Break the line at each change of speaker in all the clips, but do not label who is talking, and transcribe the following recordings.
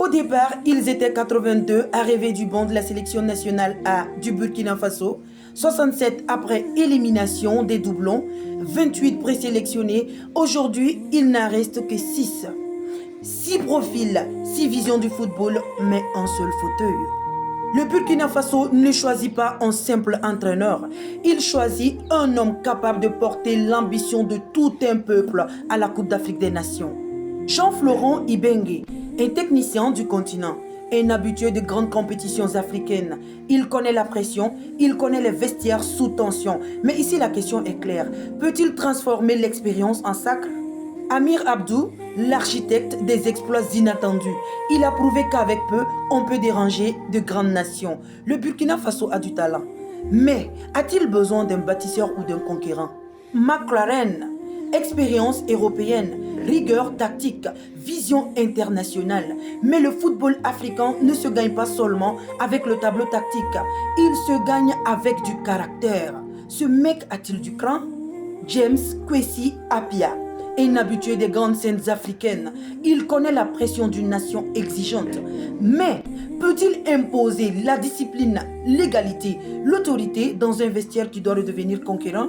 Au départ, ils étaient 82 arrivés du banc de la sélection nationale A du Burkina Faso, 67 après élimination des doublons, 28 présélectionnés. Aujourd'hui, il n'en reste que 6. 6 profils, 6 visions du football, mais un seul fauteuil. Le Burkina Faso ne choisit pas un simple entraîneur, il choisit un homme capable de porter l'ambition de tout un peuple à la Coupe d'Afrique des Nations. Jean-Florent Ibenge, un technicien du continent, un habitué de grandes compétitions africaines. Il connaît la pression, il connaît les vestiaires sous tension. Mais ici la question est claire, peut-il transformer l'expérience en sacre? Amir Abdou, l'architecte des exploits inattendus. Il a prouvé qu'avec peu, on peut déranger de grandes nations. Le Burkina Faso a du talent. Mais a-t-il besoin d'un bâtisseur ou d'un conquérant? McLaren, expérience européenne, rigueur tactique, vision internationale. Mais le football africain ne se gagne pas seulement avec le tableau tactique. Il se gagne avec du caractère. Ce mec a-t-il du cran? James Kwesi Appiah, un habitué des grandes scènes africaines. Il connaît la pression d'une nation exigeante. Mais peut-il imposer la discipline, l'égalité, l'autorité dans un vestiaire qui doit redevenir conquérant?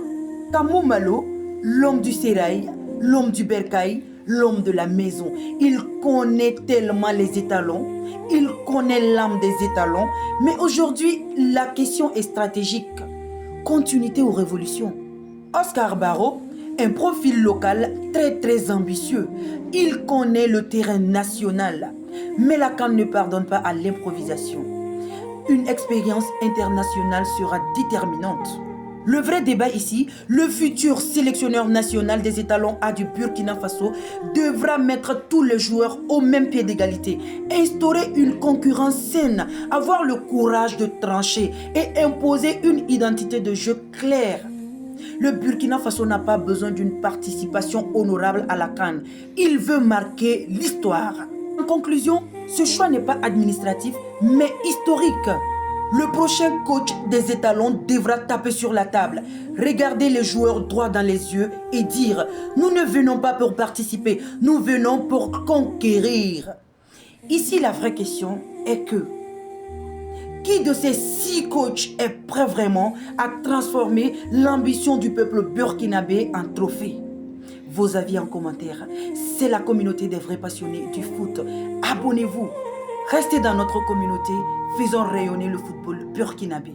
Kamou Malo, l'homme du sérail, l'homme du bercail, l'homme de la maison. Il connaît tellement les étalons, il connaît l'âme des étalons. Mais aujourd'hui, la question est stratégique. Continuité ou révolution? Oscar Barreau, un profil local très ambitieux. Il connaît le terrain national. Mais la CAN ne pardonne pas à l'improvisation. Une expérience internationale sera déterminante. Le vrai débat ici, le futur sélectionneur national des étalons A du Burkina Faso devra mettre tous les joueurs au même pied d'égalité, instaurer une concurrence saine, avoir le courage de trancher et imposer une identité de jeu claire. Le Burkina Faso n'a pas besoin d'une participation honorable à la CAN. Il veut marquer l'histoire. En conclusion, ce choix n'est pas administratif, mais historique. Le prochain coach des étalons devra taper sur la table, regarder les joueurs droit dans les yeux et dire « Nous ne venons pas pour participer, nous venons pour conquérir ». Ici, la vraie question est que qui de ces 6 coachs est prêt vraiment à transformer l'ambition du peuple burkinabé en trophée? Vos avis en commentaire. C'est la communauté des vrais passionnés du foot. Abonnez-vous. Restez dans notre communauté. Faisons rayonner le football burkinabé.